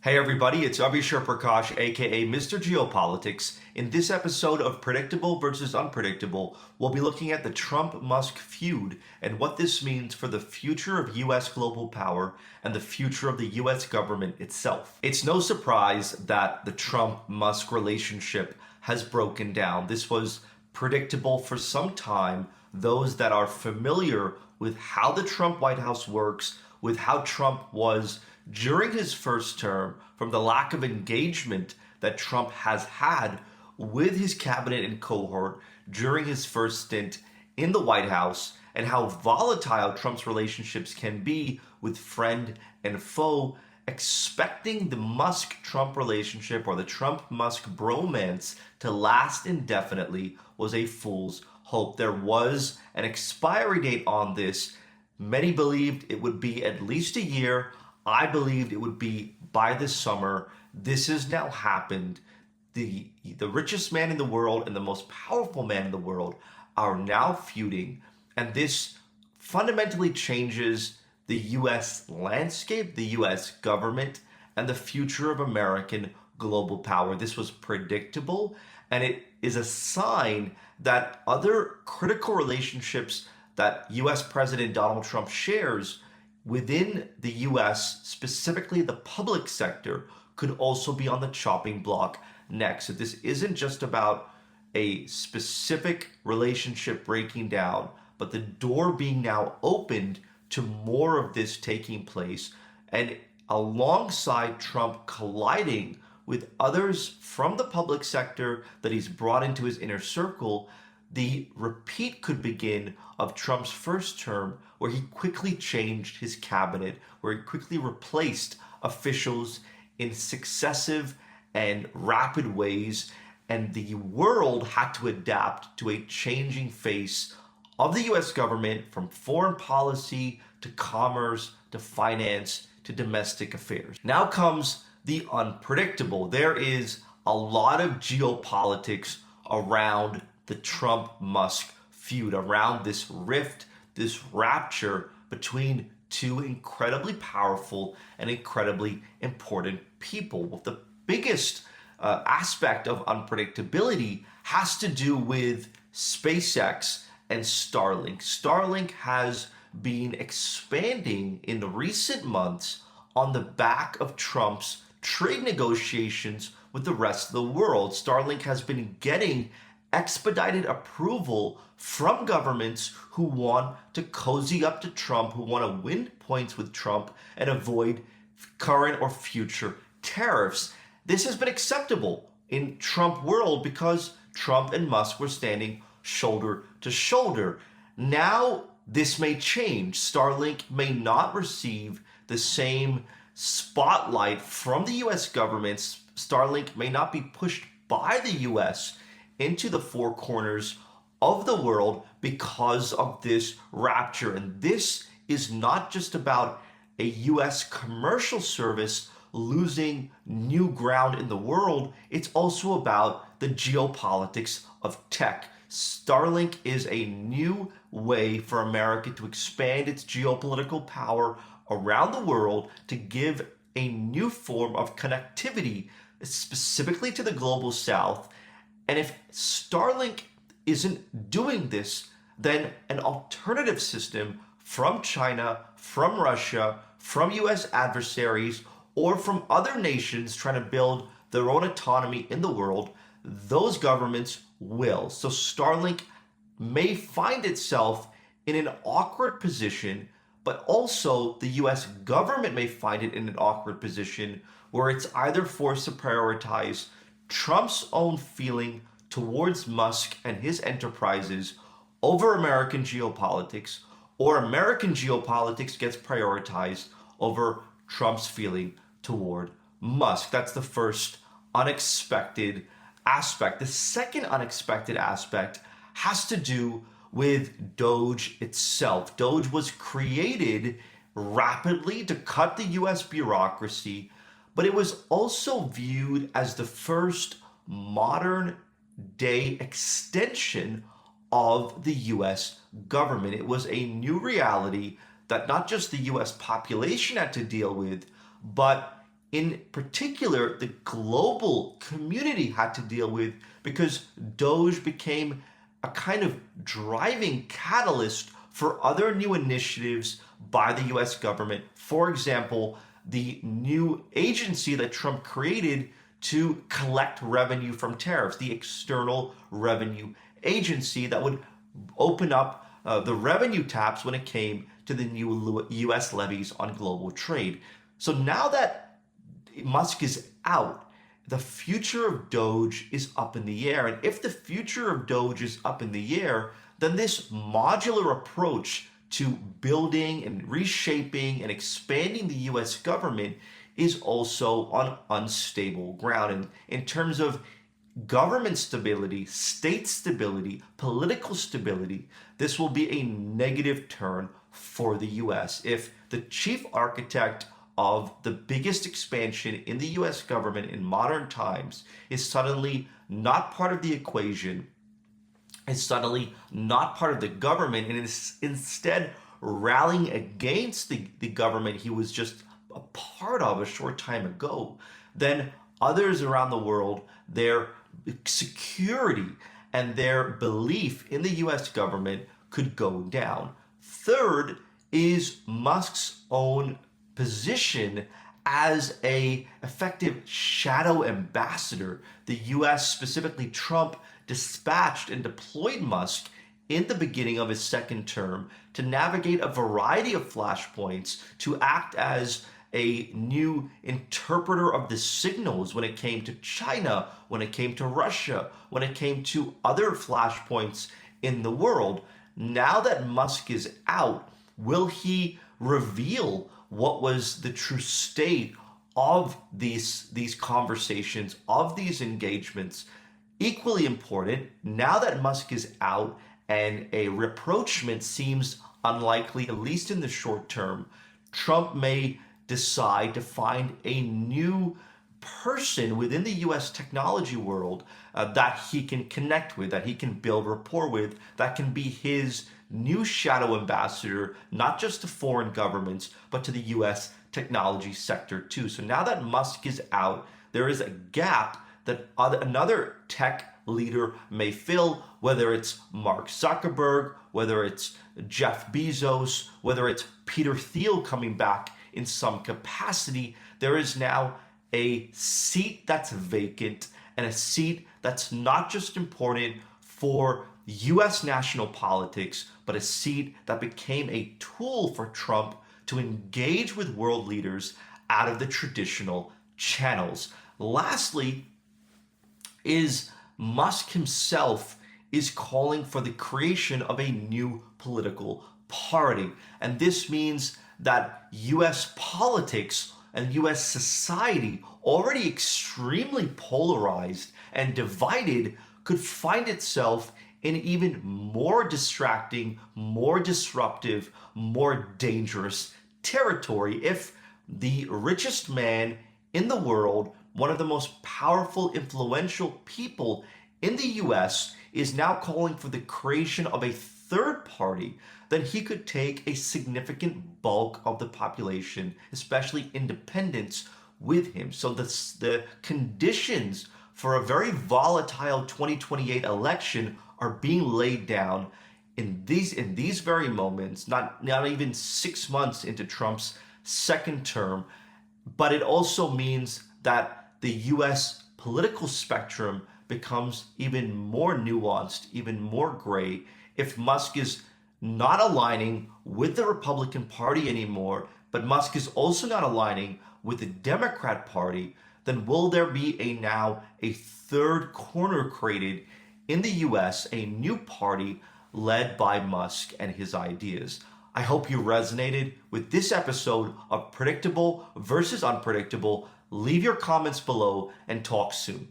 Hey everybody, it's Abishur Prakash, aka Mr. Geopolitics. In this episode of Predictable versus Unpredictable, we'll be looking at the Trump-Musk feud and what this means for the future of US global power and the future of the US government itself. It's no surprise that the Trump-Musk relationship has broken down. This was predictable for some time. Those that are familiar with how the Trump White House works, with how Trump was during his first term, from the lack of engagement that Trump has had with his cabinet and cohort during his first stint in the White House, and how volatile Trump's relationships can be with friend and foe, expecting the Musk-Trump relationship or the Trump-Musk bromance to last indefinitely was a fool's hope. There was an expiry date on this. Many believed it would be at least a year. I believed it would be by this summer. This has now happened. The richest man in the world and the most powerful man in the world are now feuding, and this fundamentally changes the U.S. landscape, the U.S. government, and the future of American global power. This was predictable, and it is a sign that other critical relationships that U.S. President Donald Trump shares within the U.S., specifically the public sector, could also be on the chopping block next. So this isn't just about a specific relationship breaking down, but the door being now opened to more of this taking place, and alongside Trump colliding with others from the public sector that he's brought into his inner circle, the repeat could begin of Trump's first term, where he quickly changed his cabinet, where he quickly replaced officials in successive and rapid ways, and the world had to adapt to a changing face of the US government, from foreign policy to commerce to finance to domestic affairs. Now comes the unpredictable. There is a lot of geopolitics around the Trump-Musk feud, around this rift, this rapture between two incredibly powerful and incredibly important people. Well, the biggest aspect of unpredictability has to do with SpaceX and Starlink. Starlink has been expanding in recent months on the back of Trump's trade negotiations with the rest of the world. Starlink has been getting expedited approval from governments who want to cozy up to Trump, who want to win points with Trump and avoid current or future tariffs. This has been acceptable in Trump world because Trump and Musk were standing shoulder to shoulder. Now this may change. Starlink may not receive the same spotlight from the US government. Starlink may not be pushed by the US into the four corners of the world because of this rapture. And this is not just about a US commercial service losing new ground in the world. It's also about the geopolitics of tech. Starlink is a new way for America to expand its geopolitical power around the world, to give a new form of connectivity specifically to the global south. And if Starlink isn't doing this, then an alternative system from China, from Russia, from US adversaries, or from other nations trying to build their own autonomy in the world, those governments will. So Starlink may find itself in an awkward position, but also the US government may find it in an awkward position where it's either forced to prioritize Trump's own feeling towards Musk and his enterprises over American geopolitics, or American geopolitics gets prioritized over Trump's feeling toward Musk. That's the first unexpected aspect. The second unexpected aspect has to do with Doge itself. Doge was created rapidly to cut the US bureaucracy, but it was also viewed as the first modern day extension of the US government. It was a new reality that not just the US population had to deal with, but in particular the global community had to deal with, because Doge became a kind of driving catalyst for other new initiatives by the US government. For example, the new agency that Trump created to collect revenue from tariffs, the External Revenue Agency, that would open up the revenue taps when it came to the new US levies on global trade. So now that Musk is out, the future of Doge is up in the air. And if the future of Doge is up in the air, then this modular approach to building and reshaping and expanding the US government is also on unstable ground. And in terms of government stability, state stability, political stability, this will be a negative turn for the US if the chief architect of the biggest expansion in the US government in modern times is suddenly not part of the equation, is suddenly not part of the government, and is instead rallying against the government he was just a part of a short time ago. Then others around the world, their security and their belief in the US government could go down. Third is Musk's own position as a effective shadow ambassador. The US, specifically Trump, dispatched and deployed Musk in the beginning of his second term to navigate a variety of flashpoints, to act as a new interpreter of the signals when it came to China, when it came to Russia, when it came to other flashpoints in the world. Now that Musk is out, will he reveal what was the true state of these conversations, of these engagements? Equally important, now that Musk is out and a rapprochement seems unlikely, at least in the short term, Trump may decide to find a new person within the US technology world that he can connect with, that he can build rapport with, that can be his new shadow ambassador, not just to foreign governments, but to the US technology sector too. So now that Musk is out, there is a gap that another tech leader may fill, whether it's Mark Zuckerberg, whether it's Jeff Bezos, whether it's Peter Thiel coming back in some capacity. There is now a seat that's vacant, and a seat that's not just important for US national politics, but a seat that became a tool for Trump to engage with world leaders out of the traditional channels. Lastly, is Musk himself is calling for the creation of a new political party. And this means that US politics and US society, already extremely polarized and divided, could find itself in even more distracting, more disruptive, more dangerous territory if the richest man in the world, one of the most powerful, influential people in the US, is now calling for the creation of a third party. Then he could take a significant bulk of the population, especially independents, with him. So the conditions for a very volatile 2028 election are being laid down in these very moments, not even 6 months into Trump's second term. But it also means that the US political spectrum becomes even more nuanced, even more gray, if Musk is not aligning with the Republican Party anymore, but Musk is also not aligning with the Democrat Party. Then will there be now a third corner created in the US, a new party led by Musk and his ideas? I hope you resonated with this episode of Predictable versus Unpredictable. Leave your comments below and talk soon.